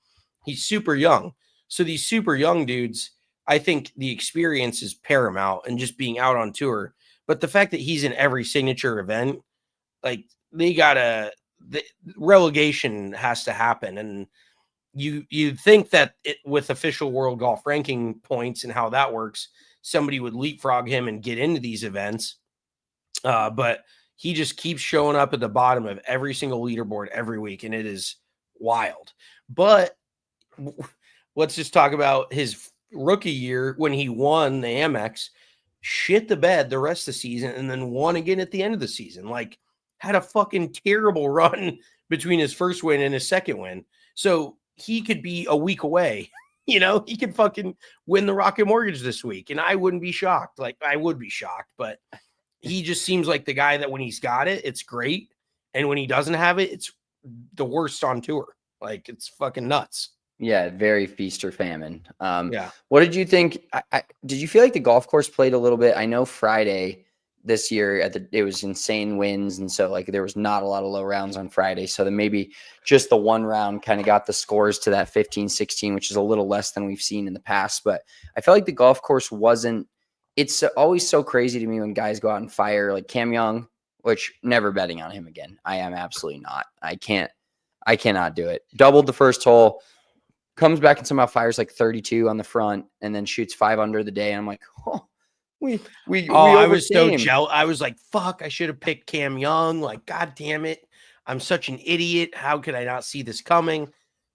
He's super young. So these super young dudes, I think the experience is paramount and just being out on tour. But the fact that he's in every signature event, like, the relegation has to happen. And you'd think that with official world golf ranking points and how that works, somebody would leapfrog him and get into these events. But he just keeps showing up at the bottom of every single leaderboard every week, and it is wild. But let's just talk about his rookie year when he won the Amex, shit the bed the rest of the season, and then won again at the end of the season. Like, had a fucking terrible run between his first win and his second win. So he could be a week away. He could fucking win the Rocket Mortgage this week, and I wouldn't be shocked. Like, I would be shocked, but he just seems like the guy that when he's got it, it's great. And when he doesn't have it, it's the worst on tour. Like, it's fucking nuts. Yeah, very feast or famine. Yeah. What did you think? Did you feel like the golf course played a little bit? I know Friday this year it was insane winds, and so like there was not a lot of low rounds on Friday. So then maybe just the one round kind of got the scores to that 15-16, which is a little less than we've seen in the past. But I felt like the golf course wasn't. It's always so crazy to me when guys go out and fire, like Cam Young, which never betting on him again. I am absolutely not. I cannot do it. Doubled the first hole. Comes back and somehow fires like 32 on the front and then shoots 5 under the day. And I'm like, I was so jealous. I was like, fuck, I should have picked Cam Young. Like, God damn it. I'm such an idiot. How could I not see this coming?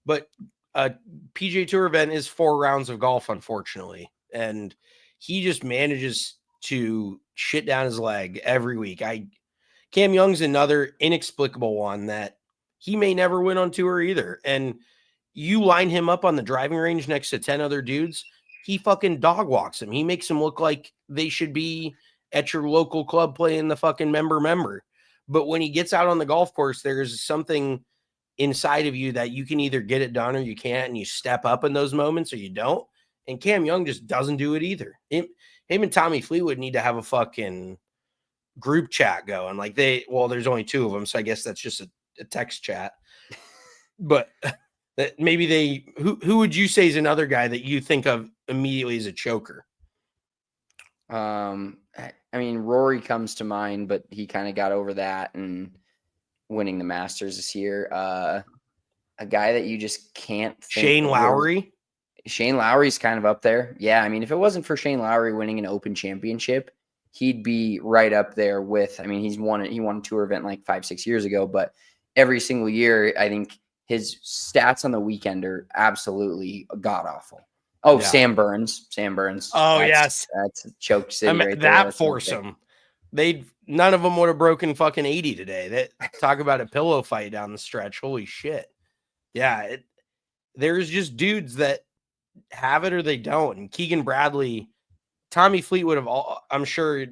But a PGA Tour event is 4 rounds of golf, unfortunately. And he just manages to shit down his leg every week. Cam Young's another inexplicable one that he may never win on tour either. And you line him up on the driving range next to 10 other dudes, he fucking dog walks them. He makes them look like they should be at your local club playing the fucking member. But when he gets out on the golf course, there's something inside of you that you can either get it done or you can't, and you step up in those moments or you don't. And Cam Young just doesn't do it either. Him and Tommy Fleetwood need to have a fucking group chat going. Like, there's only 2 of them, so I guess that's just a text chat. But That maybe who would you say is another guy that you think of immediately as a choker? I mean, Rory comes to mind, but he kind of got over that and winning the Masters this year. A guy that you just can't think Shane Lowry. Shane Lowry's kind of up there. Yeah, I mean, if it wasn't for Shane Lowry winning an Open Championship, he'd be right up there with. I mean, he won a tour event like 5-6 years ago, but every single year, I think his stats on the weekend are absolutely god awful. Oh, yeah. Sam Burns. Oh, yes, that's a choke city right there. That foursome. None of them would have broken fucking 80 today. That talk about a pillow fight down the stretch. Holy shit. Yeah, there's just dudes that have it or they don't. And Keegan Bradley, Tommy Fleetwood I'm sure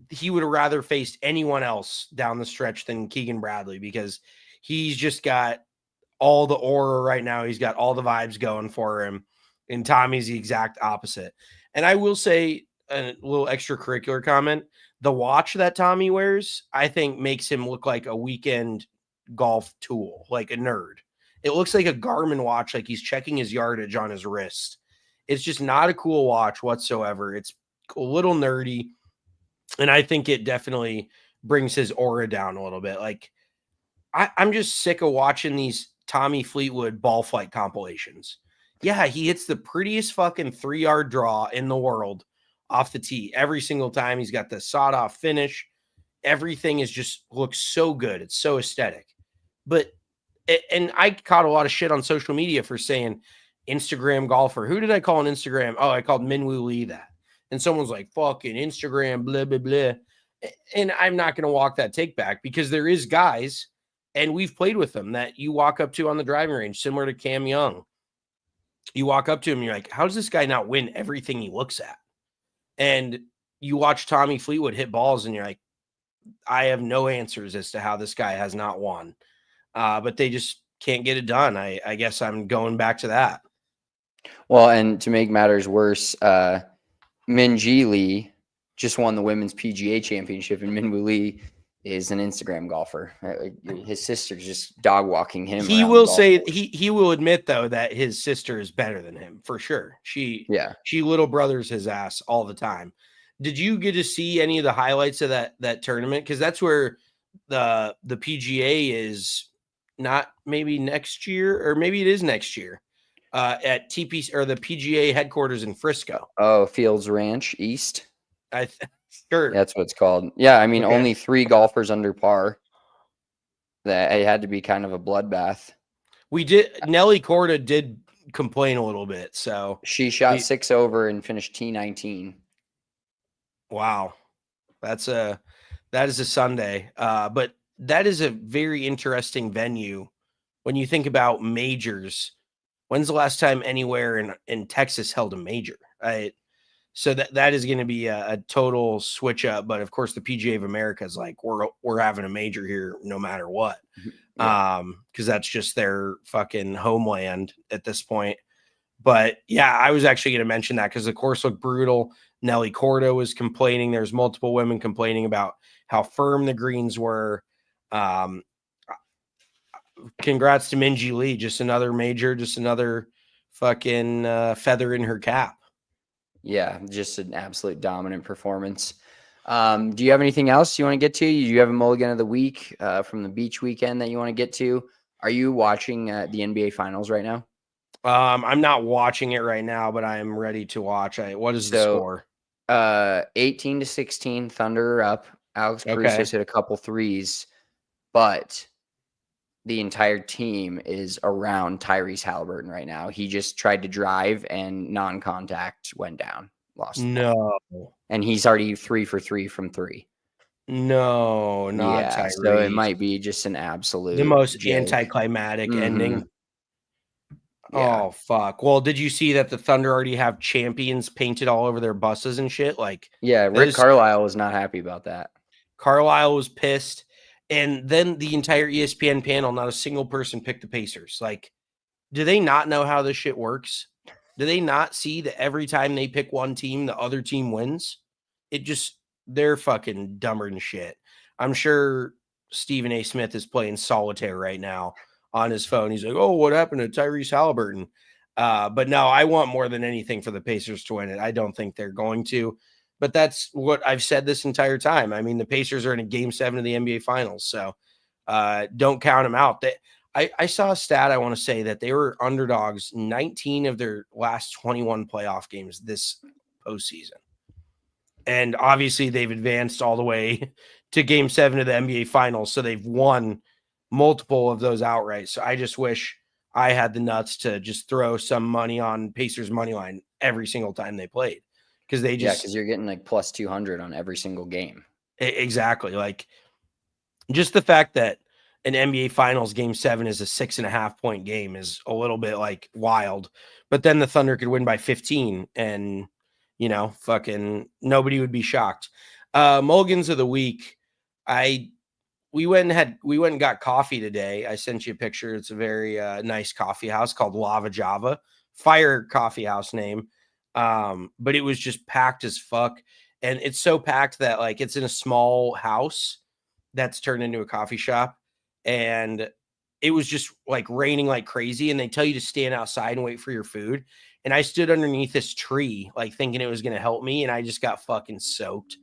he would have rather faced anyone else down the stretch than Keegan Bradley, because he's just got all the aura right now. He's got all the vibes going for him. And Tommy's the exact opposite. And I will say a little extracurricular comment. The watch that Tommy wears, I think, makes him look like a weekend golf tool, like a nerd. It looks like a Garmin watch, like he's checking his yardage on his wrist. It's just not a cool watch whatsoever. It's a little nerdy. And I think it definitely brings his aura down a little bit. Like, I'm just sick of watching these Tommy Fleetwood ball flight compilations. Yeah, he hits the prettiest fucking 3-yard draw in the world off the tee every single time. He's got the sawed-off finish. Everything looks so good. It's so aesthetic. And I caught a lot of shit on social media for saying Instagram golfer. Who did I call on Instagram? Oh, I called Minwoo Lee that. And someone's like, fucking Instagram, blah, blah, blah. And I'm not going to walk that take back, because there is guys, and we've played with them, that you walk up to on the driving range, similar to Cam Young. You walk up to him and you're like, how does this guy not win everything he looks at? And you watch Tommy Fleetwood hit balls and you're like, I have no answers as to how this guy has not won. But they just can't get it done. I guess I'm going back to that. Well, and to make matters worse, Minjee Lee just won the women's PGA championship, and Minwoo Lee is an Instagram golfer. His sister's just dog walking him. He will say he will admit, though, that his sister is better than him for sure. She little brothers his ass all the time. Did you get to see any of the highlights of that tournament? Because that's where the PGA is. Not maybe next year, or maybe it is next year, at TPC or the PGA headquarters in Frisco. Oh, Fields Ranch East. Sure, that's what it's called. Yeah, I mean, only 3 golfers under par. That it had to be kind of a bloodbath. Nelly Korda did complain a little bit, so she shot 6 over and finished T19. Wow, that is a Sunday, but. That is a very interesting venue when you think about majors. When's the last time anywhere in Texas held a major? So that is going to be a total switch up. But of course, the PGA of America is like, we're having a major here no matter what, because that's just their fucking homeland at this point. But yeah, I was actually going to mention that because the course looked brutal. Nelly Korda was complaining. There's multiple women complaining about how firm the greens were. Congrats to Minjee Lee, just another major, just another fucking feather in her cap. Yeah, just an absolute dominant performance. Do you have anything else you want to get to? Do you have a mulligan of the week from the beach weekend that you want to get to? Are you watching the NBA Finals right now? I'm not watching it right now, but I am ready to watch. What is the score? 18-16, Thunder are up. Alex Caruso's hit a couple threes. But the entire team is around Tyrese Halliburton right now. He just tried to drive and non-contact went down. Lost. No. And he's already 3 for 3 from 3. No, not Tyrese. So it might be just an absolute the most anticlimactic ending. Yeah. Oh, fuck. Well, did you see that the Thunder already have champions painted all over their buses and shit? Like, yeah, Rick Carlisle was not happy about that. Carlisle was pissed. And then the entire ESPN panel, not a single person picked the Pacers. Like, do they not know how this shit works? Do they not see that every time they pick one team, the other team wins? They're fucking dumber than shit. I'm sure Stephen A. Smith is playing solitaire right now on his phone. He's like, "Oh, what happened to Tyrese Halliburton?" But no, I want more than anything for the Pacers to win it. I don't think they're going to, but that's what I've said this entire time. I mean, the Pacers are in a Game 7 of the NBA Finals, so don't count them out. I saw a stat, I want to say, that they were underdogs 19 of their last 21 playoff games this postseason. And obviously they've advanced all the way to Game 7 of the NBA Finals, so they've won multiple of those outright. So I just wish I had the nuts to just throw some money on Pacers money line every single time they played, because they just because you're getting like plus 200 on every single game. exactly, like just the fact that an NBA Finals Game 7 is a 6.5 point game is a little bit like wild. But then the Thunder could win by 15, and fucking nobody would be shocked. Mulligans of the week. We went and got coffee today. I sent you a picture. It's a very nice coffee house called Lava Java. Fire coffee house name. But it was just packed as fuck. And it's so packed that like it's in a small house that's turned into a coffee shop. And it was just like raining like crazy. And they tell you to stand outside and wait for your food. And I stood underneath this tree, like thinking it was going to help me. And I just got fucking soaked.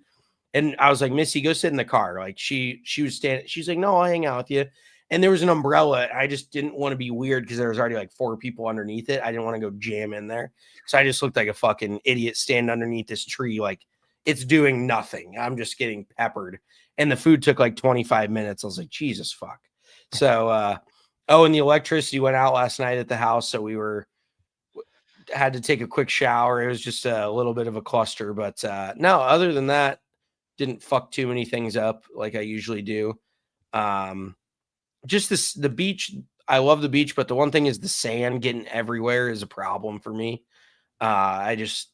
And I was like, Missy, go sit in the car. Like she was standing. She's like, no, I'll hang out with you. And there was an umbrella. I just didn't want to be weird because there was already like 4 people underneath it. I didn't want to go jam in there. So I just looked like a fucking idiot standing underneath this tree. Like it's doing nothing. I'm just getting peppered. And the food took like 25 minutes. I was like, Jesus fuck. So, and the electricity went out last night at the house. So we had to take a quick shower. It was just a little bit of a cluster, but no, other than that, didn't fuck too many things up like I usually do. Just the beach. I love the beach, but the one thing is the sand getting everywhere is a problem for me. I just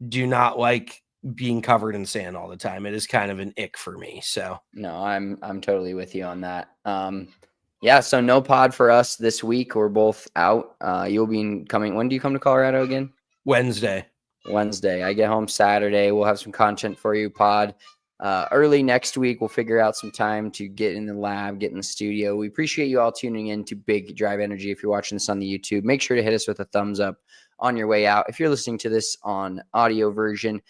do not like being covered in sand all the time. It is kind of an ick for me. So no, I'm totally with you on that. Yeah, so no pod for us this week. We're both out. You'll be coming. When do you come to Colorado again? Wednesday. I get home Saturday. We'll have some content for you, pod. Early next week, we'll figure out some time to get in the lab, get in the studio. We appreciate you all tuning in to Big Drive Energy. If you're watching this on the YouTube, make sure to hit us with a thumbs up on your way out. If you're listening to this on audio version,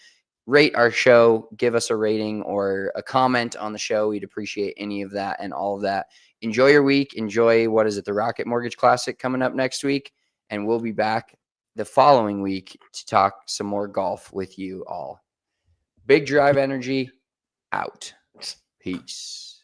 rate our show, give us a rating or a comment on the show. We'd appreciate any of that and all of that. Enjoy your week. Enjoy, the Rocket Mortgage Classic coming up next week. And we'll be back the following week to talk some more golf with you all. Big Drive Energy out. Peace.